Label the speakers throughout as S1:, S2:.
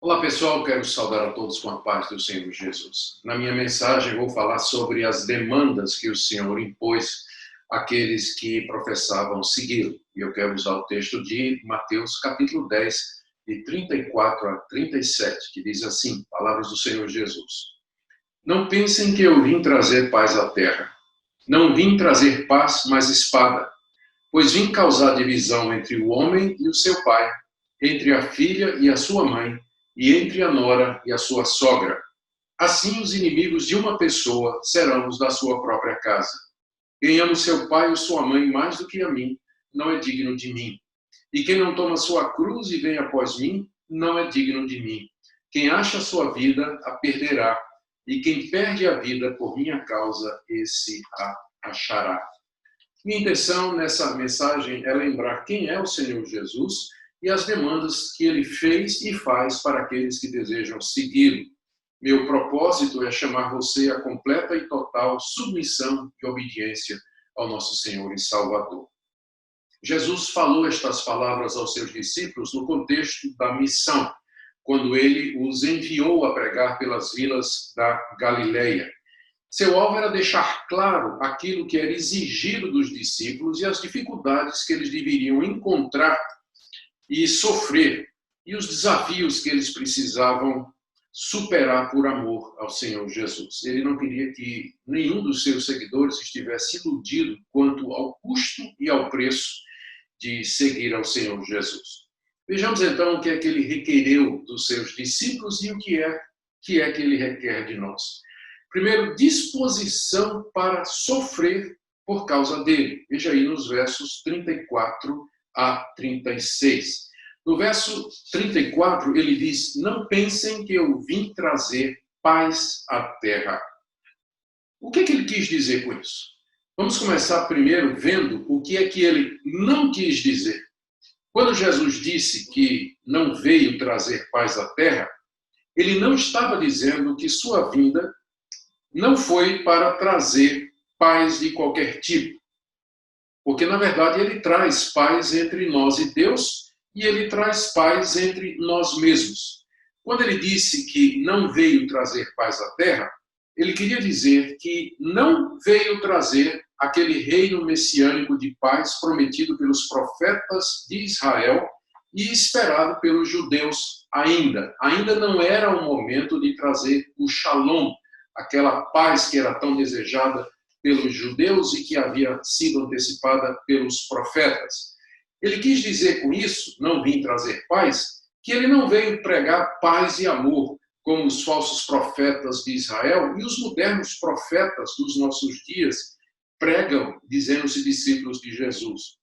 S1: Olá pessoal, quero saudar a todos com a paz do Senhor Jesus. Na minha mensagem vou falar sobre as demandas que o Senhor impôs àqueles que professavam segui-lo. E eu quero usar o texto de Mateus capítulo 10, de 34 a 37, que diz assim, palavras do Senhor Jesus. Não pensem que eu vim trazer paz à terra. Não vim trazer paz, mas espada. Pois vim causar divisão entre o homem e o seu pai, entre a filha e a sua mãe, e entre a nora e a sua sogra. Assim os inimigos de uma pessoa serão os da sua própria casa. Quem ama o seu pai ou sua mãe mais do que a mim, não é digno de mim. E quem não toma sua cruz e vem após mim, não é digno de mim. Quem acha a sua vida, a perderá. E quem perde a vida por minha causa, esse a achará. Minha intenção nessa mensagem é lembrar quem é o Senhor Jesus e as demandas que ele fez e faz para aqueles que desejam segui-lo. Meu propósito é chamar você a completa e total submissão e obediência ao nosso Senhor e Salvador. Jesus falou estas palavras aos seus discípulos no contexto da missão, quando ele os enviou a pregar pelas vilas da Galileia. Seu alvo era deixar claro aquilo que era exigido dos discípulos e as dificuldades que eles deveriam encontrar e sofrer, e os desafios que eles precisavam superar por amor ao Senhor Jesus. Ele não queria que nenhum dos seus seguidores estivesse iludido quanto ao custo e ao preço de seguir ao Senhor Jesus. Vejamos então o que é que ele requereu dos seus discípulos e o que é que ele requer de nós. Primeiro, disposição para sofrer por causa dele. Veja aí nos versos 34 a 36. No verso 34, ele diz, não pensem que eu vim trazer paz à terra. O que é que ele quis dizer com isso? Vamos começar primeiro vendo o que é que ele não quis dizer. Quando Jesus disse que não veio trazer paz à terra, ele não estava dizendo que sua vinda não foi para trazer paz de qualquer tipo. Porque, na verdade, ele traz paz entre nós e Deus e ele traz paz entre nós mesmos. Quando ele disse que não veio trazer paz à terra, ele queria dizer que não veio trazer aquele reino messiânico de paz prometido pelos profetas de Israel e esperado pelos judeus ainda. Ainda não era o momento de trazer o shalom, aquela paz que era tão desejada pelos judeus e que havia sido antecipada pelos profetas. Ele quis dizer com isso, não vim trazer paz, que ele não veio pregar paz e amor, como os falsos profetas de Israel e os modernos profetas dos nossos dias pregam, dizendo-se discípulos de Jesus.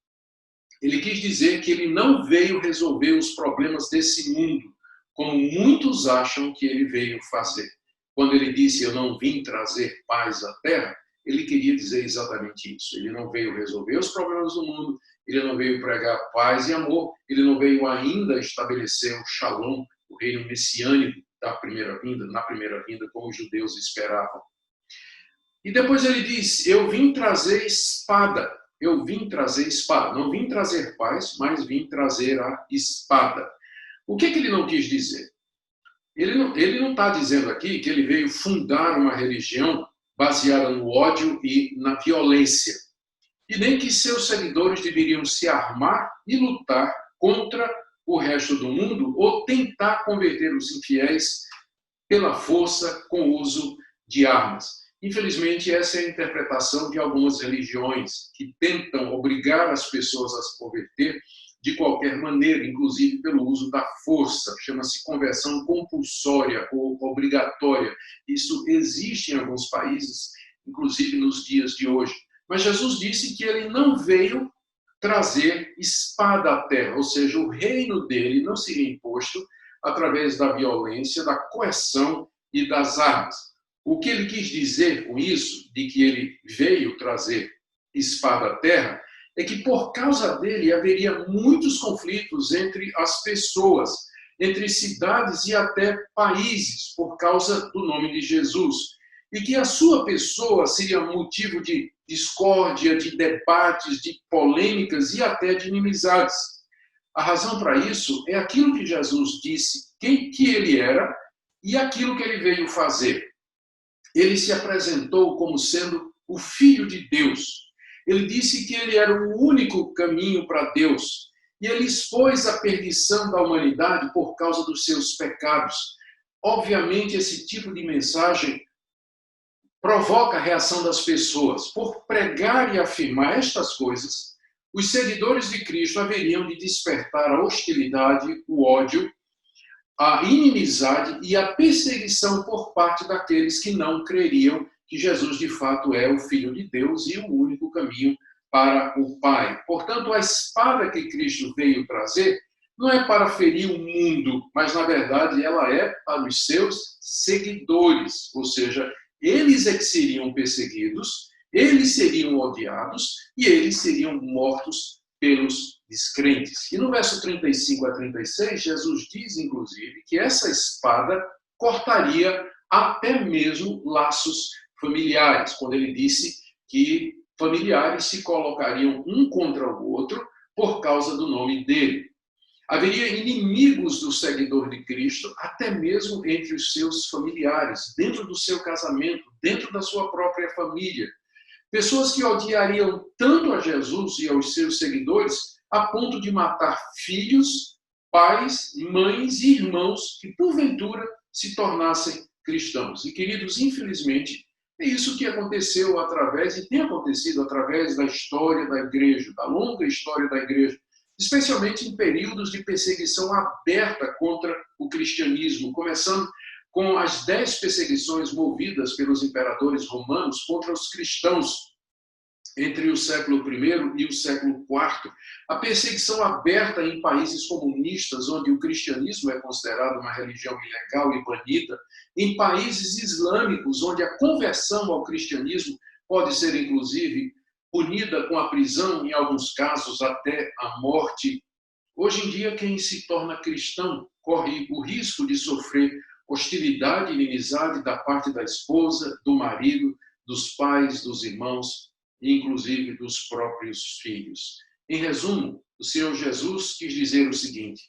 S1: Ele quis dizer que ele não veio resolver os problemas desse mundo, como muitos acham que ele veio fazer. Quando ele disse, eu não vim trazer paz à terra, ele queria dizer exatamente isso. Ele não veio resolver os problemas do mundo, ele não veio pregar paz e amor, ele não veio ainda estabelecer o shalom, o reino messiânico da primeira vinda, na primeira vinda, como os judeus esperavam. E depois ele diz, eu vim trazer espada. Eu vim trazer espada. Não vim trazer paz, mas vim trazer a espada. O que ele não quis dizer? Ele não está dizendo aqui que ele veio fundar uma religião baseada no ódio e na violência. E nem que seus seguidores deveriam se armar e lutar contra o resto do mundo ou tentar converter os infiéis pela força com o uso de armas. Infelizmente, essa é a interpretação de algumas religiões que tentam obrigar as pessoas a se converter de qualquer maneira, inclusive pelo uso da força, chama-se conversão compulsória ou obrigatória. Isso existe em alguns países, inclusive nos dias de hoje. Mas Jesus disse que ele não veio trazer espada à terra, ou seja, o reino dele não seria imposto através da violência, da coerção e das armas. O que ele quis dizer com isso, de que ele veio trazer espada à terra, é que por causa dele haveria muitos conflitos entre as pessoas, entre cidades e até países, por causa do nome de Jesus. E que a sua pessoa seria motivo de discórdia, de debates, de polêmicas e até de inimizades. A razão para isso é aquilo que Jesus disse, quem que ele era e aquilo que ele veio fazer. Ele se apresentou como sendo o Filho de Deus. Ele disse que ele era o único caminho para Deus. E ele expôs a perdição da humanidade por causa dos seus pecados. Obviamente, esse tipo de mensagem provoca a reação das pessoas. Por pregar e afirmar estas coisas, os seguidores de Cristo haveriam de despertar a hostilidade, o ódio, a inimizade e a perseguição por parte daqueles que não creriam que Jesus de fato é o Filho de Deus e o único caminho para o Pai. Portanto, a espada que Cristo veio trazer não é para ferir o mundo, mas na verdade ela é para os seus seguidores, ou seja, eles é que seriam perseguidos, eles seriam odiados e eles seriam mortos pelos descrentes. E no verso 35 a 36, Jesus diz, inclusive, que essa espada cortaria até mesmo laços familiares, quando ele disse que familiares se colocariam um contra o outro por causa do nome dele. Haveria inimigos do seguidor de Cristo, até mesmo entre os seus familiares, dentro do seu casamento, dentro da sua própria família. Pessoas que odiariam tanto a Jesus e aos seus seguidores a ponto de matar filhos, pais, mães e irmãos que, porventura, se tornassem cristãos. E, queridos, infelizmente, é isso que aconteceu através, e tem acontecido através da história da igreja, da longa história da igreja, especialmente em períodos de perseguição aberta contra o cristianismo, começando com as 10 perseguições movidas pelos imperadores romanos contra os cristãos entre o século I e o século IV. A perseguição aberta em países comunistas, onde o cristianismo é considerado uma religião ilegal e banida, em países islâmicos, onde a conversão ao cristianismo pode ser, inclusive, punida com a prisão, em alguns casos até a morte. Hoje em dia, quem se torna cristão corre o risco de sofrer hostilidade e inimizade da parte da esposa, do marido, dos pais, dos irmãos e, inclusive, dos próprios filhos. Em resumo, o Senhor Jesus quis dizer o seguinte: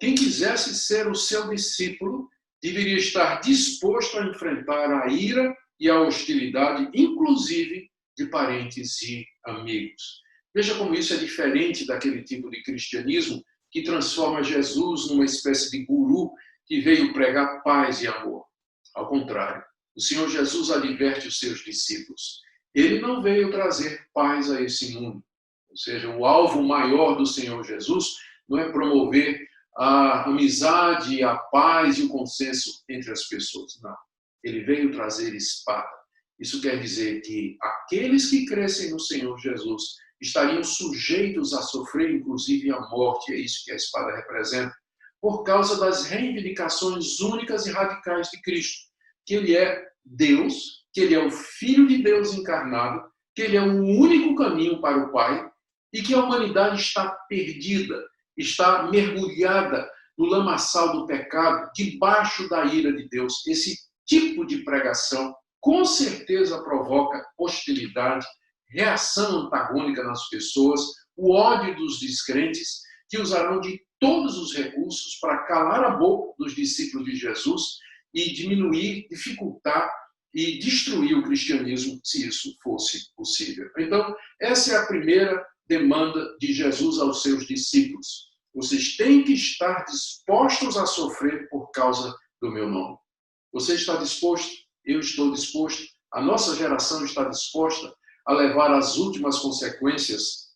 S1: quem quisesse ser o seu discípulo deveria estar disposto a enfrentar a ira e a hostilidade, inclusive de parentes e amigos. Veja como isso é diferente daquele tipo de cristianismo que transforma Jesus numa espécie de guru que veio pregar paz e amor. Ao contrário, o Senhor Jesus adverte os seus discípulos. Ele não veio trazer paz a esse mundo. Ou seja, o alvo maior do Senhor Jesus não é promover a amizade, a paz e o consenso entre as pessoas. Não. Ele veio trazer espada. Isso quer dizer que aqueles que crescem no Senhor Jesus estariam sujeitos a sofrer, inclusive, a morte. É isso que a espada representa. Por causa das reivindicações únicas e radicais de Cristo. Que ele é Deus, que ele é o Filho de Deus encarnado, que ele é o único caminho para o Pai e que a humanidade está perdida, está mergulhada no lamaçal do pecado, debaixo da ira de Deus. Esse tipo de pregação com certeza provoca hostilidade, reação antagônica nas pessoas, o ódio dos descrentes, que usarão de todos os recursos para calar a boca dos discípulos de Jesus e diminuir, dificultar e destruir o cristianismo, se isso fosse possível. Então, essa é a primeira demanda de Jesus aos seus discípulos. Vocês têm que estar dispostos a sofrer por causa do meu nome. Você está disposto? Eu estou disposto. A nossa geração está disposta a levar as últimas consequências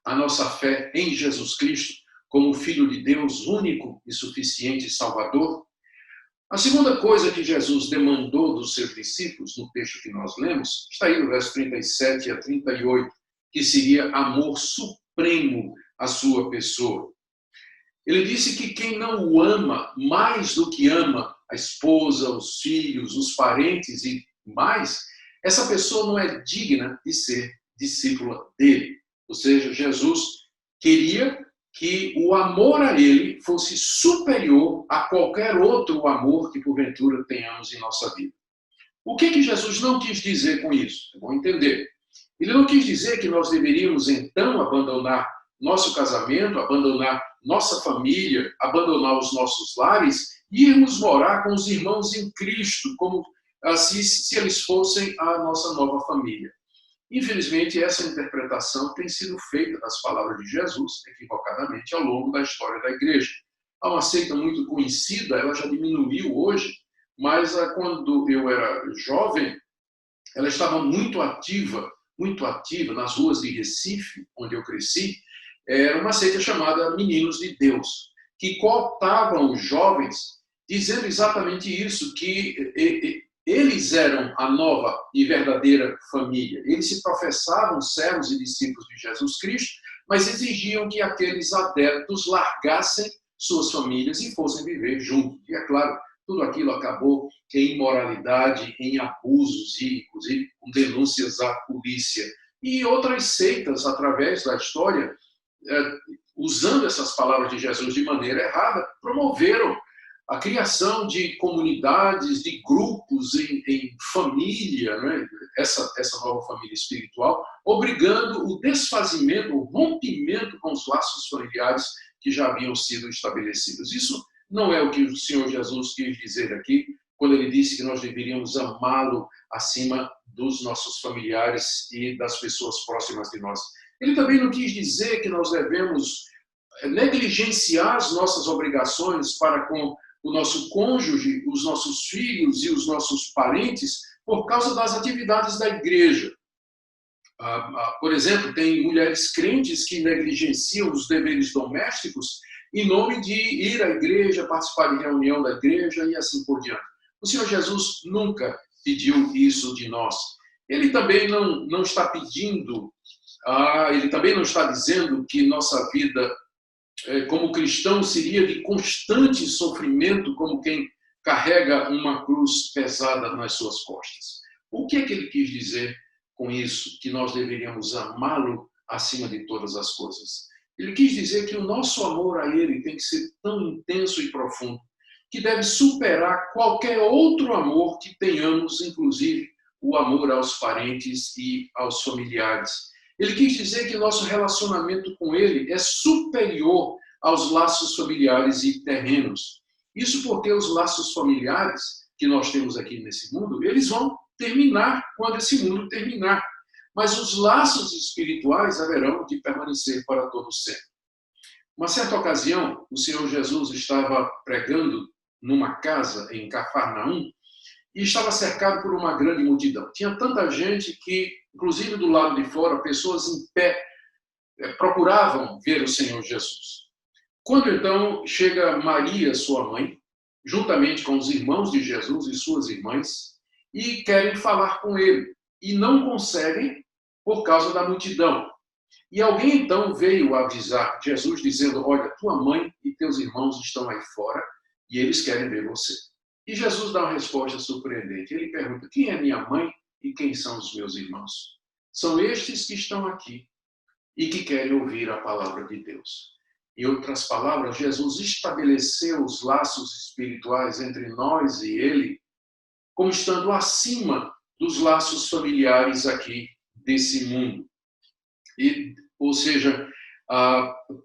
S1: a nossa fé em Jesus Cristo como Filho de Deus, único e suficiente Salvador. A segunda coisa que Jesus demandou dos seus discípulos, no texto que nós lemos, está aí no verso 37 a 38, que seria amor supremo à sua pessoa. Ele disse que quem não o ama mais do que ama a esposa, os filhos, os parentes e mais, essa pessoa não é digna de ser discípula dele. Ou seja, Jesus queria que o amor a ele fosse superior a qualquer outro amor que porventura tenhamos em nossa vida. O que Jesus não quis dizer com isso? É bom entender. Ele não quis dizer que nós deveríamos então abandonar nosso casamento, abandonar nossa família, abandonar os nossos lares e irmos morar com os irmãos em Cristo, como assim, se eles fossem a nossa nova família. Infelizmente, essa interpretação tem sido feita das palavras de Jesus, equivocadamente, ao longo da história da igreja. Há uma seita muito conhecida, ela já diminuiu hoje, mas quando eu era jovem, ela estava muito ativa nas ruas de Recife, onde eu cresci. Era uma seita chamada Meninos de Deus, que cooptavam os jovens, dizendo exatamente isso, que eles eram a nova e verdadeira família. Eles se professavam servos e discípulos de Jesus Cristo, mas exigiam que aqueles adeptos largassem suas famílias e fossem viver juntos. E é claro, tudo aquilo acabou em imoralidade, em abusos e, inclusive, com denúncias à polícia. E outras seitas, através da história, usando essas palavras de Jesus de maneira errada, promoveram a criação de comunidades, de grupos em família, né? essa nova família espiritual, obrigando o desfazimento, o rompimento com os laços familiares que já haviam sido estabelecidos. Isso não é o que o Senhor Jesus quis dizer aqui, quando ele disse que nós deveríamos amá-lo acima dos nossos familiares e das pessoas próximas de nós. Ele também não quis dizer que nós devemos negligenciar as nossas obrigações para com o nosso cônjuge, os nossos filhos e os nossos parentes por causa das atividades da igreja. Por exemplo, tem mulheres crentes que negligenciam os deveres domésticos em nome de ir à igreja, participar de reunião da igreja e assim por diante. O Senhor Jesus nunca pediu isso de nós. Ele também não está pedindo, ele também não está dizendo que nossa vida como cristão seria de constante sofrimento, como quem carrega uma cruz pesada nas suas costas. O que é que ele quis dizer com isso? Que nós deveríamos amá-lo acima de todas as coisas. Ele quis dizer que o nosso amor a ele tem que ser tão intenso e profundo que deve superar qualquer outro amor que tenhamos, inclusive o amor aos parentes e aos familiares. Ele quis dizer que nosso relacionamento com ele é superior aos laços familiares e terrenos. Isso porque os laços familiares que nós temos aqui nesse mundo, eles vão terminar quando esse mundo terminar. Mas os laços espirituais haverão de permanecer para todo sempre. Uma certa ocasião, o Senhor Jesus estava pregando numa casa em Cafarnaum e estava cercado por uma grande multidão. Tinha tanta gente que, inclusive do lado de fora, pessoas em pé procuravam ver o Senhor Jesus. Quando então chega Maria, sua mãe, juntamente com os irmãos de Jesus e suas irmãs, e querem falar com ele, e não conseguem por causa da multidão. E alguém então veio avisar Jesus, dizendo: olha, tua mãe e teus irmãos estão aí fora, e eles querem ver você. E Jesus dá uma resposta surpreendente. Ele pergunta: quem é minha mãe e quem são os meus irmãos? São estes que estão aqui e que querem ouvir a palavra de Deus. Em outras palavras, Jesus estabeleceu os laços espirituais entre nós e ele como estando acima dos laços familiares aqui desse mundo. Ou seja,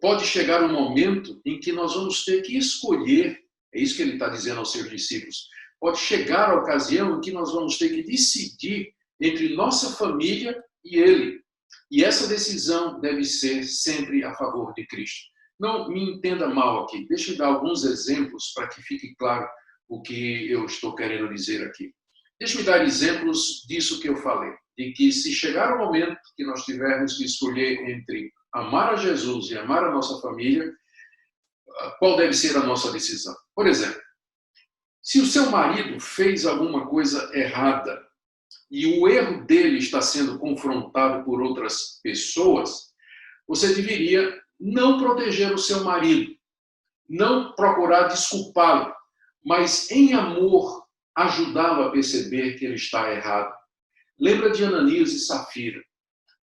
S1: pode chegar um momento em que nós vamos ter que escolher, é isso que ele está dizendo aos seus discípulos, pode chegar a ocasião em que nós vamos ter que decidir entre nossa família e ele. E essa decisão deve ser sempre a favor de Cristo. Não me entenda mal aqui. Deixa eu dar alguns exemplos para que fique claro o que eu estou querendo dizer aqui. Deixa eu dar exemplos disso que eu falei. De que se chegar o momento que nós tivermos que escolher entre amar a Jesus e amar a nossa família, qual deve ser a nossa decisão? Por exemplo, se o seu marido fez alguma coisa errada e o erro dele está sendo confrontado por outras pessoas, você deveria não proteger o seu marido, não procurar desculpá-lo, mas em amor ajudá-lo a perceber que ele está errado. Lembra de Ananias e Safira.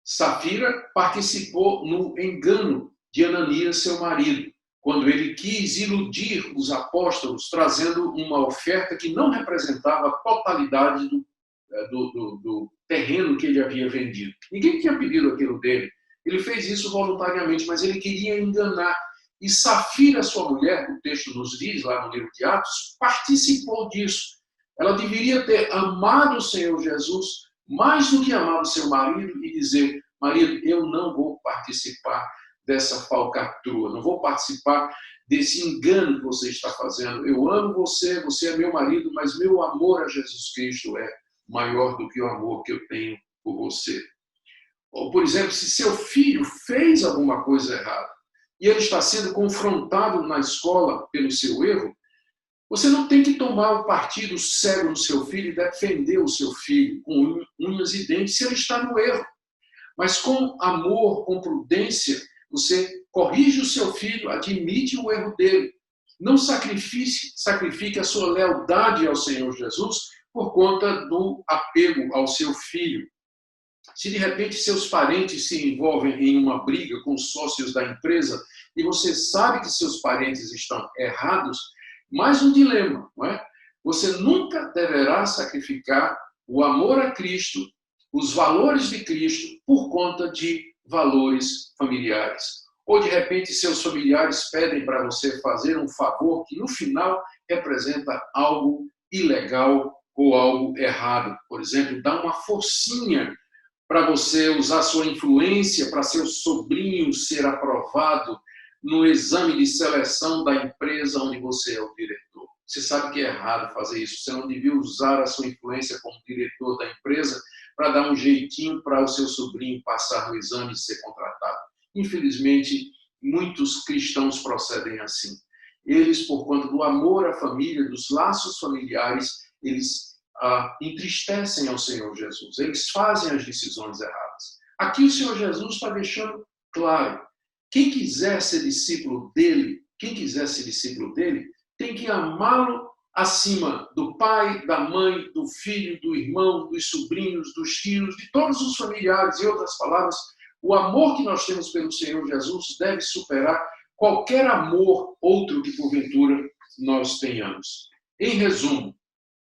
S1: Safira participou no engano de Ananias, seu marido, quando ele quis iludir os apóstolos, trazendo uma oferta que não representava a totalidade do terreno que ele havia vendido. Ninguém tinha pedido aquilo dele. Ele fez isso voluntariamente, mas ele queria enganar. E Safira, sua mulher, o texto nos diz, lá no livro de Atos, participou disso. Ela deveria ter amado o Senhor Jesus mais do que amado seu marido e dizer: marido, eu não vou participar dessa falcatrua, não vou participar desse engano que você está fazendo. Eu amo você, você é meu marido, mas meu amor a Jesus Cristo é maior do que o amor que eu tenho por você. Ou, por exemplo, se seu filho fez alguma coisa errada e ele está sendo confrontado na escola pelo seu erro, você não tem que tomar o partido cego do seu filho e defender o seu filho com unhas e dentes se ele está no erro. Mas com amor, com prudência, você corrige o seu filho, admite o erro dele. Não sacrifique a sua lealdade ao Senhor Jesus por conta do apego ao seu filho. Se de repente seus parentes se envolvem em uma briga com os sócios da empresa e você sabe que seus parentes estão errados, mais um dilema, não é? Você nunca deverá sacrificar o amor a Cristo, os valores de Cristo, por conta de valores familiares. Ou de repente seus familiares pedem para você fazer um favor que no final representa algo ilegal ou algo errado. Por exemplo, dá uma forcinha para você usar sua influência para seu sobrinho ser aprovado no exame de seleção da empresa onde você é o diretor. Você sabe que é errado fazer isso. Você não devia usar a sua influência como diretor da empresa para dar um jeitinho para o seu sobrinho passar no exame e ser contratado. Infelizmente, muitos cristãos procedem assim. Eles, por conta do amor à família, dos laços familiares, eles entristecem ao Senhor Jesus. Eles fazem as decisões erradas. Aqui o Senhor Jesus está deixando claro: quem quiser ser discípulo dele, tem que amá-lo acima do pai, da mãe, do filho, do irmão, dos sobrinhos, dos tios, de todos os familiares. Em outras palavras, o amor que nós temos pelo Senhor Jesus deve superar qualquer amor outro que porventura nós tenhamos. Em resumo,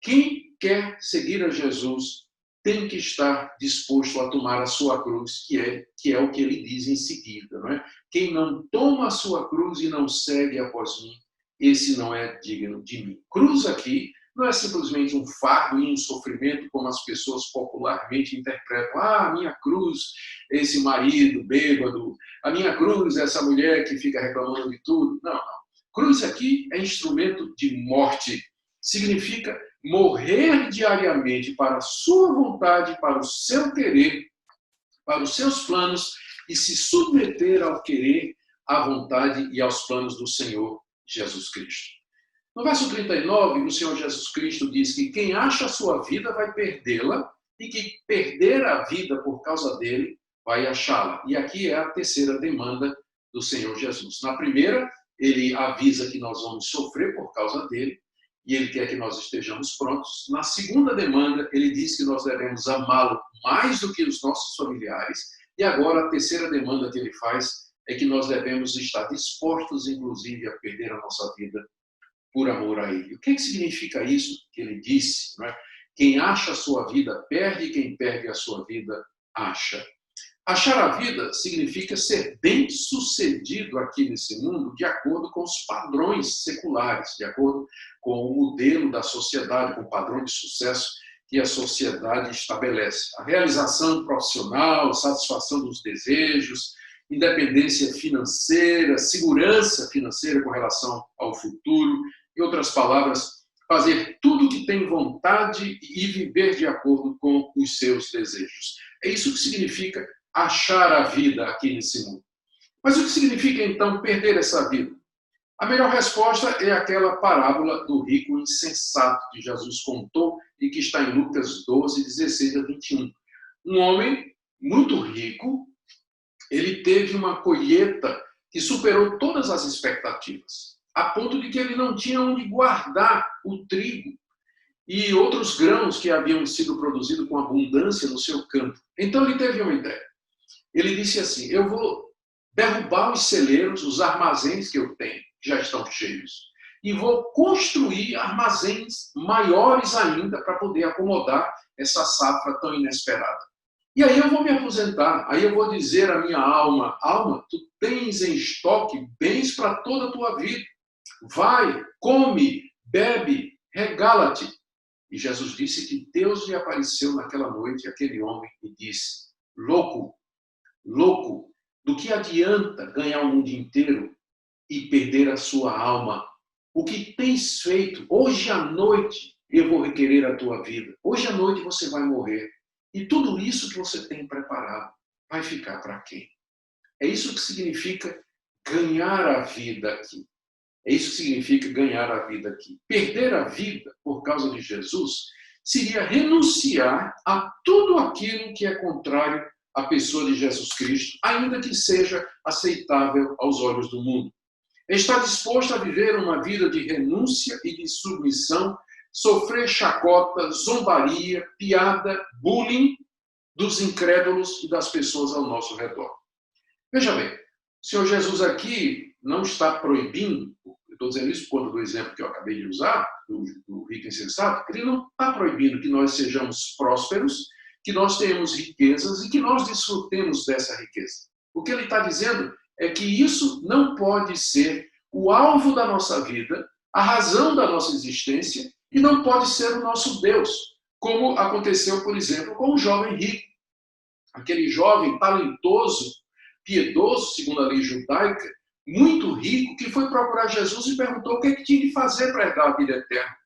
S1: quem quer seguir a Jesus tem que estar disposto a tomar a sua cruz, que é o que ele diz em seguida, não é? Quem não toma a sua cruz e não segue após mim, esse não é digno de mim. Cruz aqui não é simplesmente um fardo e um sofrimento, como as pessoas popularmente interpretam. A minha cruz é esse marido bêbado, a minha cruz é essa mulher que fica reclamando de tudo. Não, não. Cruz aqui é instrumento de morte. Significa morrer diariamente para a sua vontade, para o seu querer, para os seus planos e se submeter ao querer, à vontade e aos planos do Senhor Jesus Cristo. No verso 39, o Senhor Jesus Cristo diz que quem acha a sua vida vai perdê-la e que perder a vida por causa dele vai achá-la. E aqui é a terceira demanda do Senhor Jesus. Na primeira, ele avisa que nós vamos sofrer por causa dele e ele quer que nós estejamos prontos. Na segunda demanda, ele diz que nós devemos amá-lo mais do que os nossos familiares. E agora, a terceira demanda que ele faz é que nós devemos estar dispostos, inclusive, a perder a nossa vida por amor a ele. O que significa isso que ele disse? Não é? Quem acha a sua vida perde, quem perde a sua vida acha. Achar a vida significa ser bem-sucedido aqui nesse mundo de acordo com os padrões seculares, de acordo com o modelo da sociedade, com o padrão de sucesso que a sociedade estabelece. A realização profissional, satisfação dos desejos, independência financeira, segurança financeira com relação ao futuro, em outras palavras, fazer tudo o que tem vontade e viver de acordo com os seus desejos. É isso que significa achar a vida aqui nesse mundo. Mas o que significa, então, perder essa vida? A melhor resposta é aquela parábola do rico insensato que Jesus contou e que está em Lucas 12, 16 a 21. Um homem muito rico, ele teve uma colheita que superou todas as expectativas, a ponto de que ele não tinha onde guardar o trigo e outros grãos que haviam sido produzidos com abundância no seu campo. Então ele teve uma ideia. Ele disse assim: eu vou derrubar os celeiros, os armazéns que eu tenho, que já estão cheios, e vou construir armazéns maiores ainda para poder acomodar essa safra tão inesperada. E aí eu vou me aposentar, aí eu vou dizer à minha alma, alma, tu tens em estoque bens para toda a tua vida. Vai, come, bebe, regala-te. E Jesus disse que Deus lhe apareceu naquela noite, aquele homem, e disse, louco, louco, do que adianta ganhar o mundo inteiro e perder a sua alma? O que tens feito? Hoje à noite eu vou requerer a tua vida. Hoje à noite você vai morrer. E tudo isso que você tem preparado vai ficar para quem? É isso que significa ganhar a vida aqui. É isso que significa ganhar a vida aqui. Perder a vida por causa de Jesus seria renunciar a tudo aquilo que é contrário à pessoa de Jesus Cristo, ainda que seja aceitável aos olhos do mundo. Está disposto a viver uma vida de renúncia e de submissão, sofrer chacota, zombaria, piada, bullying dos incrédulos e das pessoas ao nosso redor. Veja bem, o Senhor Jesus aqui não está proibindo, eu estou dizendo isso por conta do exemplo que eu acabei de usar, do rico insensato, ele não está proibindo que nós sejamos prósperos, que nós tenhamos riquezas e que nós desfrutemos dessa riqueza. O que ele está dizendo é que isso não pode ser o alvo da nossa vida, a razão da nossa existência, e não pode ser o nosso Deus, como aconteceu, por exemplo, com um jovem rico. Aquele jovem talentoso, piedoso, segundo a lei judaica, muito rico, que foi procurar Jesus e perguntou o que tinha de fazer para herdar a vida eterna.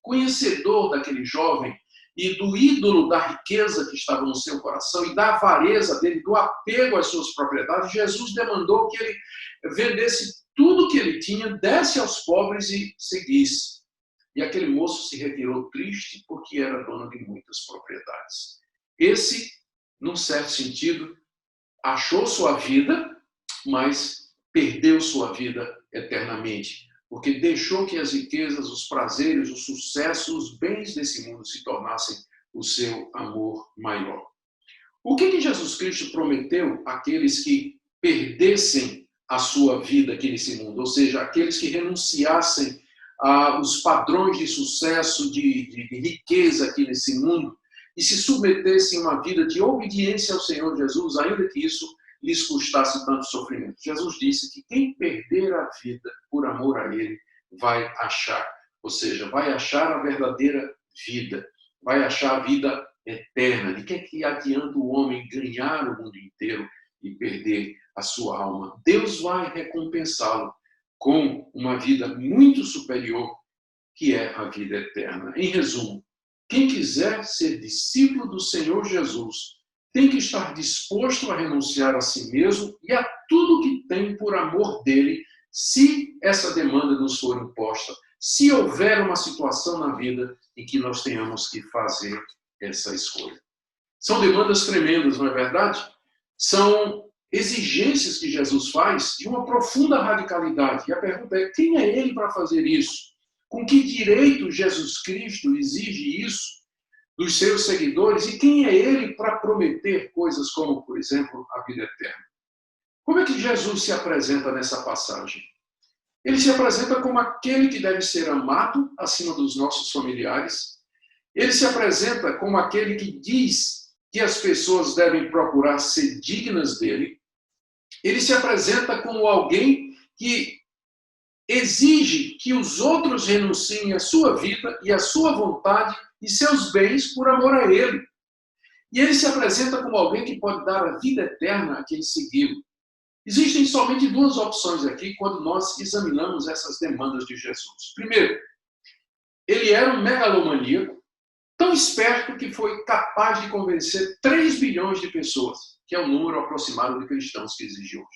S1: Conhecedor daquele jovem e do ídolo da riqueza que estava no seu coração e da avareza dele, do apego às suas propriedades, Jesus demandou que ele vendesse tudo que ele tinha, desse aos pobres e seguisse. E aquele moço se retirou triste porque era dono de muitas propriedades. Esse, num certo sentido, achou sua vida, mas perdeu sua vida eternamente, porque deixou que as riquezas, os prazeres, o sucesso, os bens desse mundo se tornassem o seu amor maior. O que Jesus Cristo prometeu àqueles que perdessem a sua vida aqui nesse mundo? Ou seja, aqueles que renunciassem aos padrões de sucesso, de riqueza aqui nesse mundo, e se submetessem a uma vida de obediência ao Senhor Jesus, ainda que isso lhes custasse tanto sofrimento. Jesus disse que quem perder a vida por amor a Ele vai achar, ou seja, vai achar a verdadeira vida, vai achar a vida eterna. De que adianta o homem ganhar o mundo inteiro e perder a sua alma? Deus vai recompensá-lo com uma vida muito superior, que é a vida eterna. Em resumo, quem quiser ser discípulo do Senhor Jesus tem que estar disposto a renunciar a si mesmo e a tudo que tem por amor dele, se essa demanda nos for imposta, se houver uma situação na vida em que nós tenhamos que fazer essa escolha. São demandas tremendas, não é verdade? São exigências que Jesus faz de uma profunda radicalidade. E a pergunta é, quem é ele para fazer isso? Com que direito Jesus Cristo exige isso dos seus seguidores? E quem é ele para prometer coisas como, por exemplo, a vida eterna? Como é que Jesus se apresenta nessa passagem? Ele se apresenta como aquele que deve ser amado acima dos nossos familiares. Ele se apresenta como aquele que diz que as pessoas devem procurar ser dignas dele. Ele se apresenta como alguém que exige que os outros renunciem à sua vida e à sua vontade e seus bens por amor a ele. E ele se apresenta como alguém que pode dar a vida eterna a quem segui-lo. Existem somente duas opções aqui quando nós examinamos essas demandas de Jesus. Primeiro, ele era um megalomaníaco, tão esperto que foi capaz de convencer 3 bilhões de pessoas, que é o número aproximado de cristãos que existe hoje.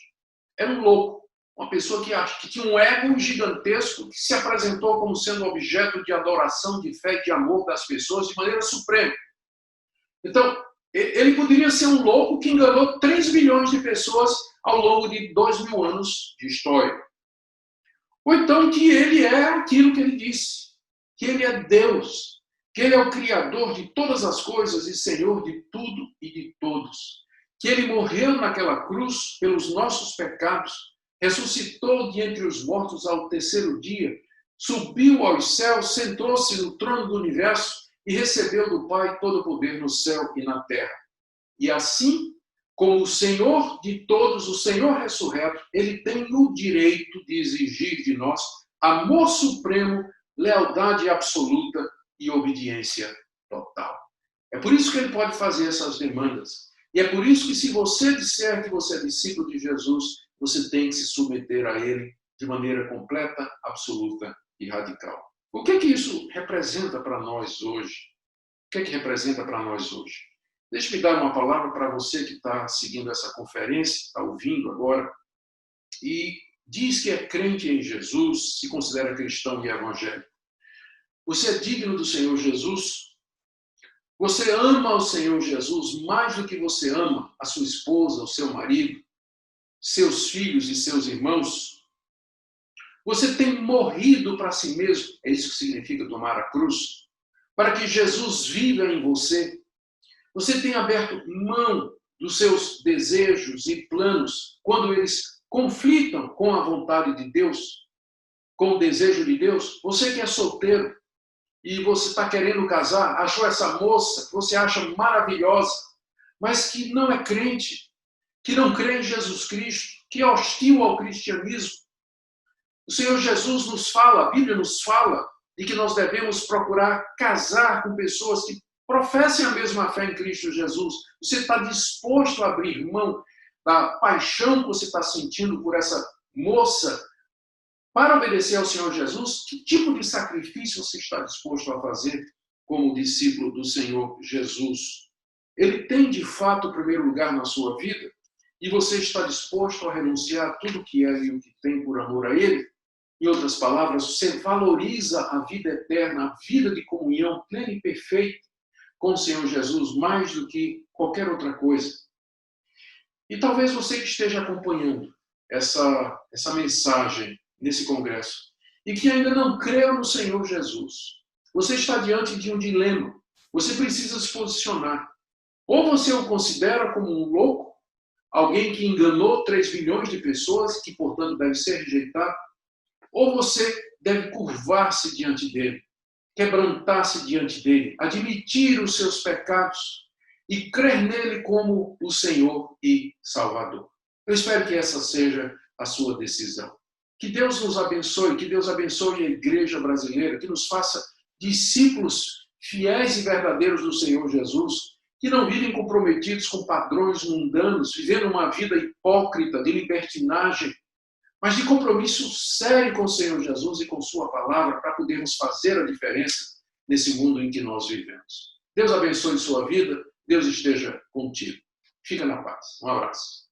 S1: Era um louco, uma pessoa que tinha um ego gigantesco, que se apresentou como sendo objeto de adoração, de fé e de amor das pessoas de maneira suprema. Então, ele poderia ser um louco que enganou 3 bilhões de pessoas ao longo de 2000 anos de história. Ou então que ele é aquilo que ele disse, que ele é Deus, que ele é o Criador de todas as coisas e Senhor de tudo e de todos. Que ele morreu naquela cruz pelos nossos pecados, ressuscitou de entre os mortos ao 3º dia, subiu aos céus, sentou-se no trono do universo e recebeu do Pai todo o poder no céu e na terra. E assim como o Senhor de todos, o Senhor ressurreto, ele tem o direito de exigir de nós amor supremo, lealdade absoluta e obediência total. É por isso que ele pode fazer essas demandas. E é por isso que, se você disser que você é discípulo de Jesus, você tem que se submeter a ele de maneira completa, absoluta e radical. O que é que isso representa para nós hoje? O que é que representa para nós hoje? Deixe-me dar uma palavra para você que está seguindo essa conferência, está ouvindo agora, e diz que é crente em Jesus, se considera cristão e evangélico. Você é digno do Senhor Jesus? Você ama o Senhor Jesus mais do que você ama a sua esposa, o seu marido, seus filhos e seus irmãos? Você tem morrido para si mesmo, é isso que significa tomar a cruz, para que Jesus viva em você. Você tem aberto mão dos seus desejos e planos quando eles conflitam com a vontade de Deus, com o desejo de Deus? Você que é solteiro e você está querendo casar, achou essa moça que você acha maravilhosa, mas que não é crente, que não crê em Jesus Cristo, que é hostil ao cristianismo. O Senhor Jesus nos fala, a Bíblia nos fala, de que nós devemos procurar casar com pessoas que professem a mesma fé em Cristo Jesus. Você está disposto a abrir mão da paixão que você está sentindo por essa moça para obedecer ao Senhor Jesus? Que tipo de sacrifício você está disposto a fazer como discípulo do Senhor Jesus? Ele tem, de fato, o primeiro lugar na sua vida? E você está disposto a renunciar a tudo que é e o que tem por amor a Ele? Em outras palavras, você valoriza a vida eterna, a vida de comunhão plena e perfeita com o Senhor Jesus mais do que qualquer outra coisa. E talvez você que esteja acompanhando essa mensagem nesse congresso e que ainda não creu no Senhor Jesus, você está diante de um dilema. Você precisa se posicionar. Ou você o considera como um louco, alguém que enganou 3 bilhões de pessoas, que, portanto, deve ser rejeitado, ou você deve curvar-se diante dele, quebrantar-se diante dele, admitir os seus pecados e crer nele como o Senhor e Salvador. Eu espero que essa seja a sua decisão. Que Deus nos abençoe, que Deus abençoe a igreja brasileira, que nos faça discípulos fiéis e verdadeiros do Senhor Jesus, que não vivem comprometidos com padrões mundanos, vivendo uma vida hipócrita de libertinagem, mas de compromisso sério com o Senhor Jesus e com sua palavra, para podermos fazer a diferença nesse mundo em que nós vivemos. Deus abençoe sua vida, Deus esteja contigo. Fica na paz. Um abraço.